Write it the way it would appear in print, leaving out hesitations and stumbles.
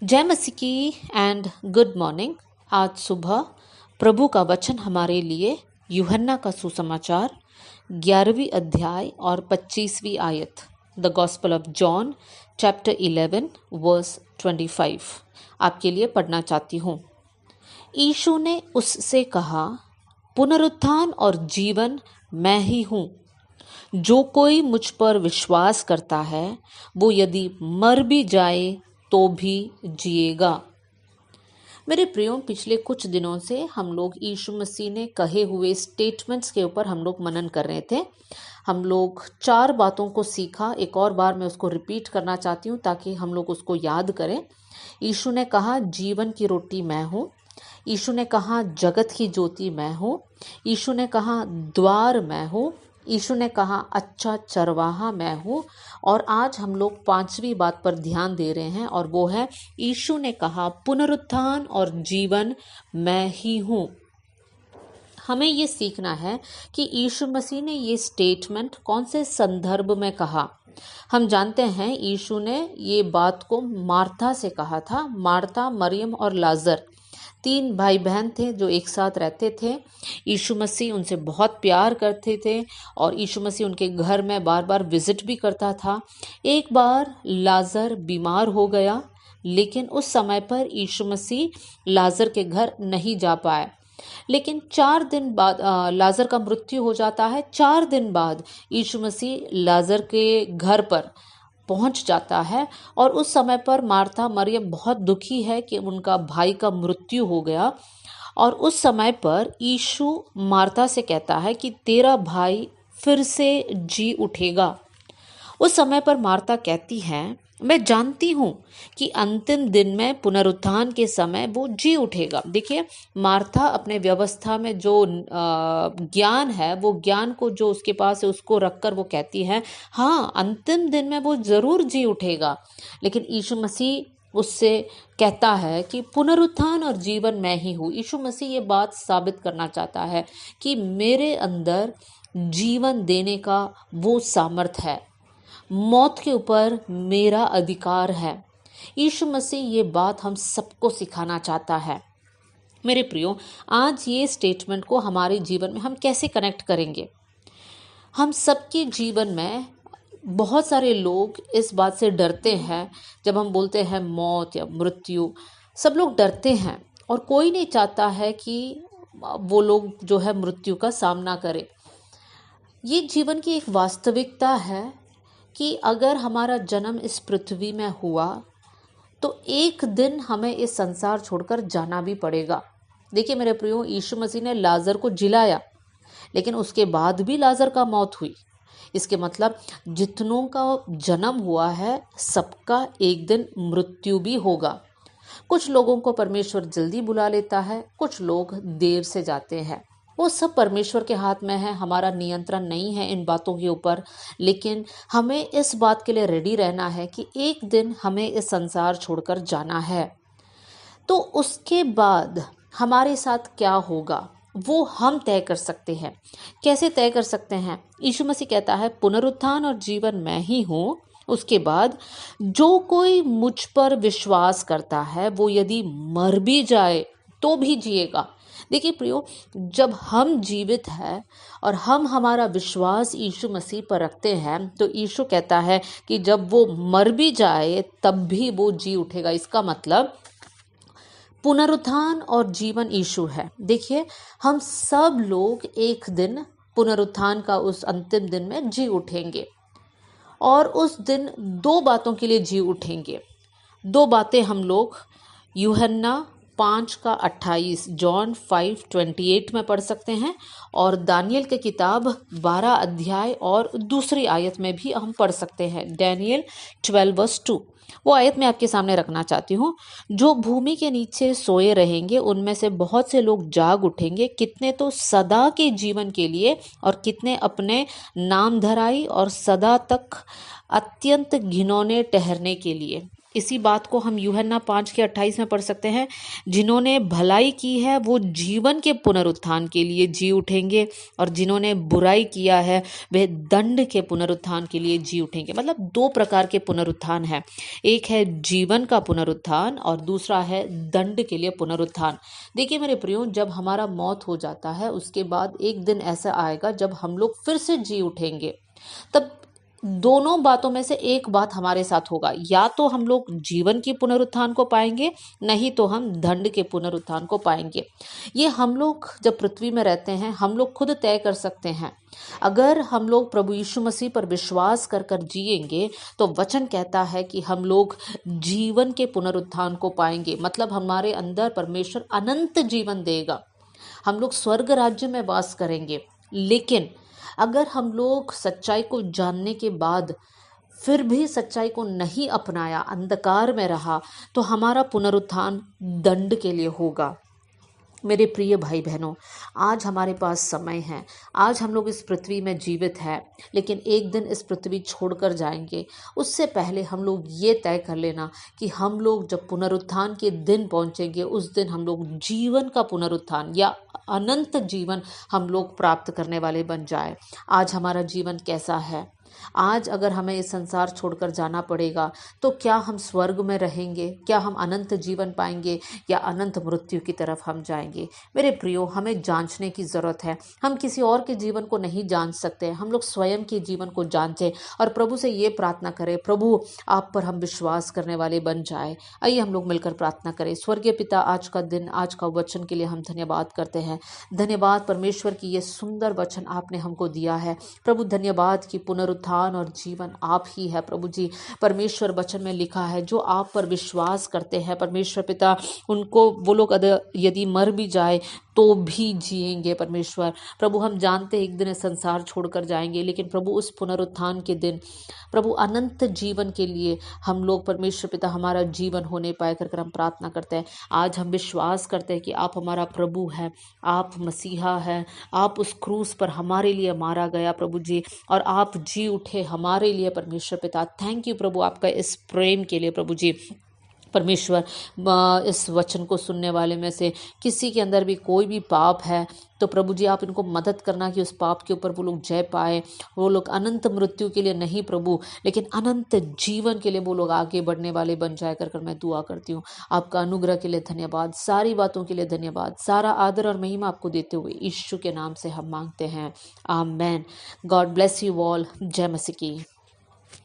जय मसीह की एंड गुड मॉर्निंग। आज सुबह प्रभु का वचन हमारे लिए यूहन्ना का सुसमाचार 11वीं अध्याय और 25वीं आयत, the gospel of John chapter 11 verse 25 आपके लिए पढ़ना चाहती हूँ। यीशु ने उससे कहा, पुनरुत्थान और जीवन मैं ही हूँ। जो कोई मुझ पर विश्वास करता है वो यदि मर भी जाए तो भी जिएगा। मेरे प्रियो, पिछले कुछ दिनों से हम लोग यीशु मसीह ने कहे हुए स्टेटमेंट्स के ऊपर हम लोग मनन कर रहे थे। हम लोग 4 बातों को सीखा। एक और बार मैं उसको रिपीट करना चाहती हूँ ताकि हम लोग उसको याद करें। यीशु ने कहा, जीवन की रोटी मैं हूँ। यीशु ने कहा, जगत की ज्योति मैं हूँ। यीशु ने कहा, द्वार मैं हूँ। यीशु ने कहा, अच्छा चरवाहा मैं हूँ। और आज हम लोग 5वीं बात पर ध्यान दे रहे हैं और वो है, यीशु ने कहा, पुनरुत्थान और जीवन मैं ही हूँ। हमें ये सीखना है कि यीशु मसीह ने ये स्टेटमेंट कौन से संदर्भ में कहा। हम जानते हैं यीशु ने ये बात को मार्था से कहा था। मार्था, मरियम और लाजर 3 भाई बहन थे जो एक साथ रहते थे। यीशु मसीह उनसे बहुत प्यार करते थे और यीशु मसीह उनके घर में बार बार विजिट भी करता था। एक बार लाजर बीमार हो गया, लेकिन उस समय पर यीशु मसीह लाजर के घर नहीं जा पाए। लेकिन 4 दिन बाद लाजर का मृत्यु हो जाता है। 4 दिन बाद यीशु मसीह लाजर के घर पर पहुंच जाता है और उस समय पर मार्था मरियम बहुत दुखी है कि उनका भाई का मृत्यु हो गया। और उस समय पर यीशु मार्था से कहता है कि तेरा भाई फिर से जी उठेगा। उस समय पर मार्था कहती है, मैं जानती हूँ कि अंतिम दिन में पुनरुत्थान के समय वो जी उठेगा। देखिए, मार्था अपने व्यवस्था में जो ज्ञान है, वो ज्ञान को जो उसके पास है उसको रखकर वो कहती है, हाँ, अंतिम दिन में वो ज़रूर जी उठेगा। लेकिन यीशु मसीह उससे कहता है कि पुनरुत्थान और जीवन मैं ही हूँ। यीशु मसीह ये बात साबित करना चाहता है कि मेरे अंदर जीवन देने का वो सामर्थ है। मौत के ऊपर मेरा अधिकार है। यीशु मसीह ये बात हम सबको सिखाना चाहता है। मेरे प्रियो, आज ये स्टेटमेंट को हमारे जीवन में हम कैसे कनेक्ट करेंगे? हम सबके जीवन में बहुत सारे लोग इस बात से डरते हैं। जब हम बोलते हैं मौत या मृत्यु, सब लोग डरते हैं और कोई नहीं चाहता है कि वो लोग जो है मृत्यु का सामना करें। ये जीवन की एक वास्तविकता है कि अगर हमारा जन्म इस पृथ्वी में हुआ तो एक दिन हमें इस संसार छोड़कर जाना भी पड़ेगा। देखिए मेरे प्रियो, यीशु मसीह ने लाजर को जिलाया, लेकिन उसके बाद भी लाजर का मौत हुई। इसके मतलब जितनों का जन्म हुआ है सबका एक दिन मृत्यु भी होगा। कुछ लोगों को परमेश्वर जल्दी बुला लेता है, कुछ लोग देर से जाते हैं। वो सब परमेश्वर के हाथ में है, हमारा नियंत्रण नहीं है इन बातों के ऊपर। लेकिन हमें इस बात के लिए रेडी रहना है कि एक दिन हमें इस संसार छोड़कर जाना है। तो उसके बाद हमारे साथ क्या होगा वो हम तय कर सकते हैं। कैसे तय कर सकते हैं? यीशु मसीह कहता है, पुनरुत्थान और जीवन मैं ही हूँ। उसके बाद जो कोई मुझ पर विश्वास करता है वो यदि मर भी जाए तो भी जिएगा। देखिए प्रियो, जब हम जीवित हैं और हम हमारा विश्वास यीशु मसीह पर रखते हैं तो यीशु कहता है कि जब वो मर भी जाए तब भी वो जी उठेगा। इसका मतलब पुनरुत्थान और जीवन यीशु है। देखिए, हम सब लोग एक दिन पुनरुत्थान का उस अंतिम दिन में जी उठेंगे और उस दिन 2 बातों के लिए जी उठेंगे। 2 बातें हम लोग यूहन्ना 5:28, जॉन 5:28 में पढ़ सकते हैं और दानियल की किताब 12 अध्याय और दूसरी आयत में भी हम पढ़ सकते हैं, डैनियल 12:2। वो आयत मैं आपके सामने रखना चाहती हूँ। जो भूमि के नीचे सोए रहेंगे उनमें से बहुत से लोग जाग उठेंगे, कितने तो सदा के जीवन के लिए और कितने अपने नाम धराई और सदा तक अत्यंत घिनौने ठहरने के लिए। इसी बात को हम यूहन्ना 5:28 में पढ़ सकते हैं, जिन्होंने भलाई की है वो जीवन के पुनरुत्थान के लिए जी उठेंगे, और जिन्होंने बुराई किया है वे दंड के पुनरुत्थान के लिए जी उठेंगे। मतलब दो प्रकार के पुनरुत्थान है, एक है जीवन का पुनरुत्थान और दूसरा है दंड के लिए पुनरुत्थान। देखिए मेरे प्रियो, जब हमारा मौत हो जाता है उसके बाद एक दिन ऐसा आएगा जब हम लोग फिर से जी उठेंगे। तब दोनों बातों में से एक बात हमारे साथ होगा, या तो हम लोग जीवन की पुनरुत्थान को पाएंगे, नहीं तो हम दंड के पुनरुत्थान को पाएंगे। ये हम लोग जब पृथ्वी में रहते हैं हम लोग खुद तय कर सकते हैं। अगर हम लोग प्रभु यीशु मसीह पर विश्वास कर कर जिएंगे तो वचन कहता है कि हम लोग जीवन के पुनरुत्थान को पाएंगे। मतलब हमारे अंदर परमेश्वर अनंत जीवन देगा, हम लोग स्वर्ग राज्य में वास करेंगे। लेकिन अगर हम लोग सच्चाई को जानने के बाद फिर भी सच्चाई को नहीं अपनाया, अंधकार में रहा, तो हमारा पुनरुत्थान दंड के लिए होगा। मेरे प्रिय भाई बहनों, आज हमारे पास समय है, आज हम लोग इस पृथ्वी में जीवित हैं, लेकिन एक दिन इस पृथ्वी छोड़कर जाएंगे। उससे पहले हम लोग ये तय कर लेना कि हम लोग जब पुनरुत्थान के दिन पहुंचेंगे उस दिन हम लोग जीवन का पुनरुत्थान या अनंत जीवन हम लोग प्राप्त करने वाले बन जाए। आज हमारा जीवन कैसा है? आज अगर हमें इस संसार छोड़कर जाना पड़ेगा तो क्या हम स्वर्ग में रहेंगे? क्या हम अनंत जीवन पाएंगे या अनंत मृत्यु की तरफ हम जाएंगे? मेरे प्रियो, हमें जांचने की ज़रूरत है। हम किसी और के जीवन को नहीं जांच सकते, हम लोग स्वयं के जीवन को जांचें और प्रभु से ये प्रार्थना करें, प्रभु आप पर हम विश्वास करने वाले बन जाए। आइए हम लोग मिलकर प्रार्थना करें। स्वर्गीय पिता, आज का दिन, आज का वचन के लिए हम धन्यवाद करते हैं। धन्यवाद परमेश्वर की ये सुंदर वचन आपने हमको दिया है। प्रभु धन्यवाद कि पुनरुत्थान और जीवन आप ही है। प्रभु जी, परमेश्वर वचन में लिखा है जो आप पर विश्वास करते हैं परमेश्वर पिता, उनको वो लोग यदि मर भी जाए तो भी जिएंगे। परमेश्वर प्रभु, हम जानते हैं एक दिन संसार छोड़कर जाएंगे, लेकिन प्रभु उस पुनरुत्थान के दिन प्रभु अनंत जीवन के लिए हम लोग परमेश्वर पिता हमारा जीवन होने पाए कर हम प्रार्थना करते हैं। आज हम विश्वास करते हैं कि आप हमारा प्रभु है, आप मसीहा है, आप उस क्रूस पर हमारे लिए मारा गया प्रभु जी, और आप जी उठे हमारे लिए परमेश्वर पिता। थैंक यू प्रभु आपका इस प्रेम के लिए प्रभु जी। परमेश्वर, इस वचन को सुनने वाले में से किसी के अंदर भी कोई भी पाप है तो प्रभु जी आप इनको मदद करना कि उस पाप के ऊपर वो लोग जय पाए, वो लोग अनंत मृत्यु के लिए नहीं प्रभु, लेकिन अनंत जीवन के लिए वो लोग आगे बढ़ने वाले बन जाए कर मैं दुआ करती हूँ। आपका अनुग्रह के लिए धन्यवाद, सारी बातों के लिए धन्यवाद, सारा आदर और महिमा आपको देते हुए यीशु के नाम से हम मांगते हैं, amen. God bless you all. जय मसीह की।